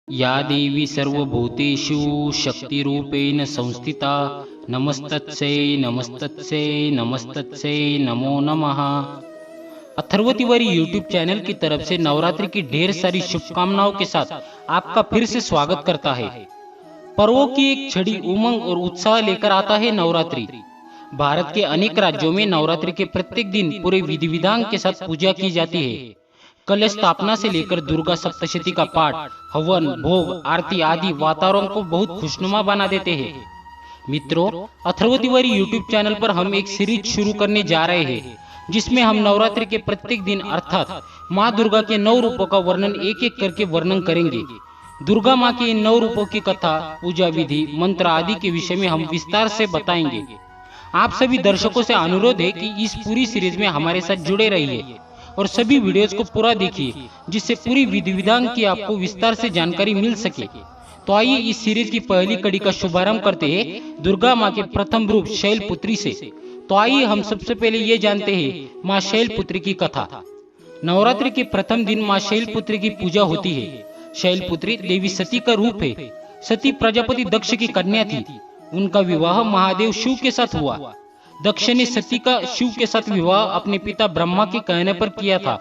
या देवी सर्वभूतेषु शक्तिरूपेण संस्थिता नमस्तस्यै नमस्तस्यै नमस्तस्यै नमो नमः। अथर्वतिवारी यूट्यूब चैनल की तरफ से नवरात्रि की ढेर सारी शुभकामनाओं के साथ आपका फिर से स्वागत करता है। पर्वों की एक छड़ी उमंग और उत्साह लेकर आता है नवरात्रि। भारत के अनेक राज्यों में नवरात्रि के प्रत्येक दिन पूरे विधि विधान के साथ पूजा की जाती है। कलश स्थापना से लेकर दुर्गा सप्तशती का पाठ, हवन, भोग, आरती आदि वातावरण को बहुत खुशनुमा बना देते हैं। मित्रों, अथर्वतिवारी यूट्यूब चैनल पर हम एक सीरीज शुरू करने जा रहे हैं जिसमें हम नवरात्रि के प्रत्येक दिन अर्थात माँ दुर्गा के 9 रूपों का वर्णन एक एक करके वर्णन करेंगे। दुर्गा माँ के इन 9 रूपों की कथा, पूजा विधि, मंत्र आदि के विषय में हम विस्तार से बताएंगे। आप सभी दर्शकों से अनुरोध है कि इस पूरी सीरीज में हमारे साथ जुड़े रहिए और सभी वीडियोस को पूरा देखिए, जिससे पूरी विधि विधान की आपको विस्तार से जानकारी मिल सके। तो आइए इस सीरीज की पहली कड़ी का शुभारंभ करते हैं दुर्गा माँ के प्रथम रूप शैलपुत्री से। तो आइए हम सबसे पहले ये जानते हैं माँ शैलपुत्री की कथा। नवरात्रि के प्रथम दिन माँ शैलपुत्री की पूजा होती है। शैलपुत्री देवी सती का रूप है। सती प्रजापति दक्ष की कन्या थी। उनका विवाह महादेव शिव के साथ हुआ। दक्ष ने सती का शिव के साथ विवाह अपने पिता ब्रह्मा के कहने पर किया था,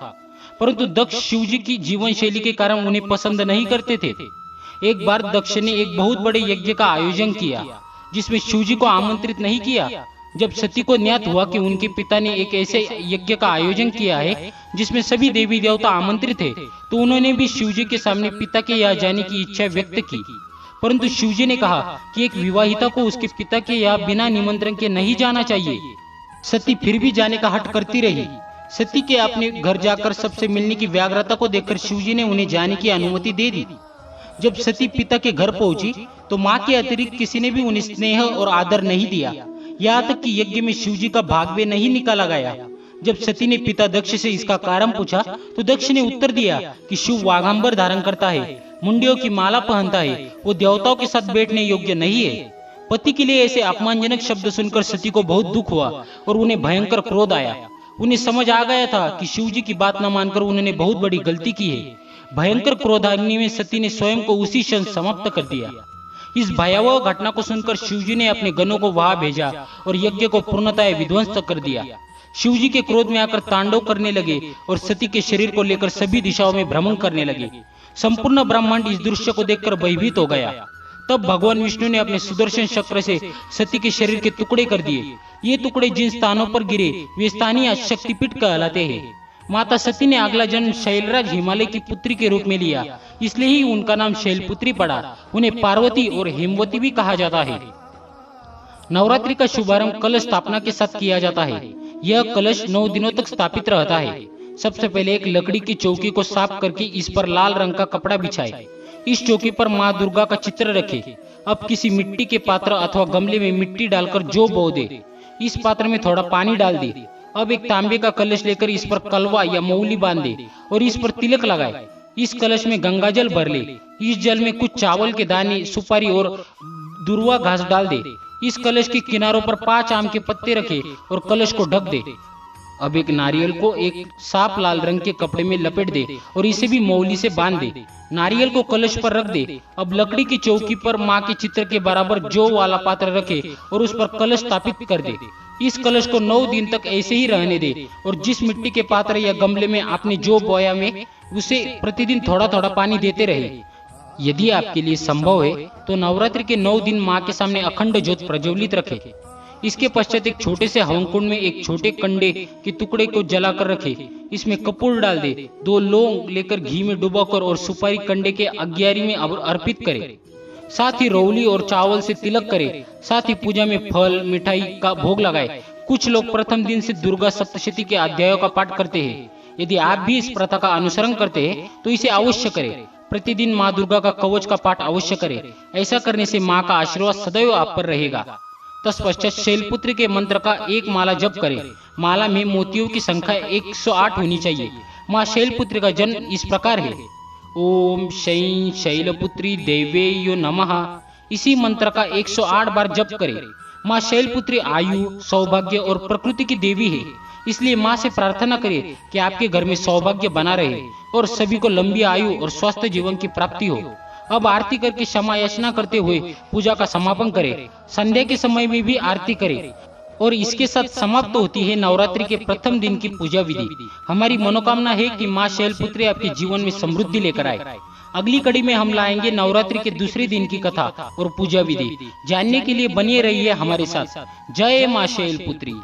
परंतु दक्ष शिव जी की जीवन शैली के कारण उन्हें पसंद नहीं करते थे। एक बार दक्ष ने एक बहुत बड़े यज्ञ का आयोजन किया जिसमें शिव जी को आमंत्रित नहीं किया। जब सती को ज्ञात हुआ कि उनके पिता ने एक ऐसे यज्ञ का आयोजन किया है जिसमें सभी देवी देवता आमंत्रित थे, तो उन्होंने भी शिव जी के सामने पिता के यहाँ जाने की इच्छा व्यक्त की। परंतु शिवजी ने कहा कि एक विवाहिता को उसके पिता के यहाँ बिना निमंत्रण के नहीं जाना चाहिए। सती फिर भी जाने का हठ करती रही। सती के अपने घर जाकर सबसे मिलने की व्याग्रता को देखकर शिवजी ने उन्हें जाने की अनुमति दे दी। जब सती पिता के घर पहुंची तो माँ के अतिरिक्त किसी ने भी उन्हें स्नेह और आदर नहीं दिया। यहाँ तक कि यज्ञ में शिवजी का भाग भी नहीं निकाला गया। जब सती ने पिता दक्ष से इसका कारण पूछा तो दक्ष ने उत्तर दिया कि शिव वाघांबर धारण करता है, मुंडियों की माला पहनता है, वो देवताओं के साथ बैठने योग्य नहीं है। पति के लिए ऐसे अपमानजनक शब्द सुनकर सती को बहुत दुख हुआ और उन्हें भयंकर क्रोध आया। उन्हें समझ आ गया था कि शिव जी की बात न मानकर उन्होंने बहुत बड़ी गलती की है। भयंकर क्रोधाग्नि में सती ने स्वयं को उसी क्षण समाप्त कर दिया। इस भयावह घटना को सुनकर शिवजी ने अपने गणों को वहां भेजा और यज्ञ को पूर्णतः विध्वंस कर दिया। शिवजी के क्रोध में आकर तांडव करने लगे और सती के शरीर को लेकर सभी दिशाओं में भ्रमण करने लगे। संपूर्ण ब्रह्मांड इस दृश्य को देखकर भयभीत हो गया। तब भगवान विष्णु ने अपने सुदर्शन चक्र से सती के शरीर के टुकड़े कर दिए। ये टुकड़े जिन स्थानों पर गिरे वे स्थानीय शक्तिपीठ कहलाते हैं। माता सती ने अगला जन्म शैलराज हिमालय की पुत्री के रूप में लिया, इसलिए ही उनका नाम शैलपुत्री पड़ा। उन्हें पार्वती और हेमवती भी कहा जाता है। नवरात्रि का शुभारंभ कलश स्थापना के साथ किया जाता है। यह कलश 9 दिनों तक स्थापित रहता है। सबसे पहले एक लकड़ी की चौकी को साफ करके इस पर लाल रंग का कपड़ा बिछाए। इस चौकी पर माँ दुर्गा का चित्र रखे। अब किसी मिट्टी के पात्र अथवा गमले में मिट्टी डालकर जौ बो दे। इस पात्र में थोड़ा पानी डाल दे। अब एक तांबे का कलश लेकर इस पर कलवा या मौली बांध दे और इस पर तिलक लगाए। इस कलश में गंगा जल भर ले। इस जल में कुछ चावल के दाने, सुपारी और दुर्वा घास डाल दे। इस कलश के किनारों पर 5 आम के पत्ते रखे और कलश को ढक दे। अब एक नारियल को एक साफ लाल रंग के कपड़े में लपेट दे और इसे भी मौली से बांध दे। नारियल को कलश पर रख दे। अब लकड़ी की चौकी पर माँ के चित्र के बराबर जौ वाला पात्र रखे और उस पर कलश स्थापित कर दे। इस कलश को 9 दिन तक ऐसे ही रहने दे और जिस मिट्टी के पात्र या गमले में आपने जौ बोया में उसे प्रतिदिन थोड़ा थोड़ा पानी देते रहे। यदि आपके लिए संभव है तो नवरात्रि के 9 दिन माँ के सामने अखंड ज्योत प्रज्वलित रखे। इसके पश्चात एक छोटे से हवन कुंड में एक छोटे कंडे के टुकड़े को जलाकर रखे। इसमें कपूर डाल दे। 2 लौंग लेकर घी में डुबाकर और सुपारी कंडे के अग्यारी में अर्पित करे। साथ ही रौली और चावल से तिलक करे। साथ ही पूजा में फल मिठाई का भोग लगाए। कुछ लोग प्रथम दिन से दुर्गा सप्तशती के अध्यायों का पाठ करते हैं। यदि आप भी इस प्रथा का अनुसरण करते हैं तो इसे अवश्य करें। प्रतिदिन माँ दुर्गा का कवच का पाठ अवश्य करें। ऐसा करने से माँ का आशीर्वाद सदैव आप पर रहेगा। तत्पश्चात शैलपुत्री के मंत्र का एक माला जप करें। माला में मोतियों की संख्या 108 होनी चाहिए। माँ शैलपुत्री का जन्म इस प्रकार है। ओम शैं शैलपुत्री देवेयो नमः। इसी मंत्र का 108 बार जप करें। माँ शैलपुत्री आयु, सौभाग्य और प्रकृति की देवी है। इसलिए माँ से प्रार्थना करें कि आपके घर में सौभाग्य बना रहे और सभी को लंबी आयु और स्वस्थ जीवन की प्राप्ति हो। अब आरती करके क्षमा याचना करते हुए पूजा का समापन करें। संध्या के समय में भी आरती करें और इसके साथ समाप्त होती है नवरात्रि के प्रथम दिन की पूजा विधि। हमारी मनोकामना है कि माँ शैलपुत्री आपके जीवन में समृद्धि लेकर आए। अगली कड़ी में हम लाएंगे नवरात्रि के दूसरे दिन की कथा और पूजा विधि। जानने के लिए बने रहिए हमारे साथ। जय माँ शैलपुत्री।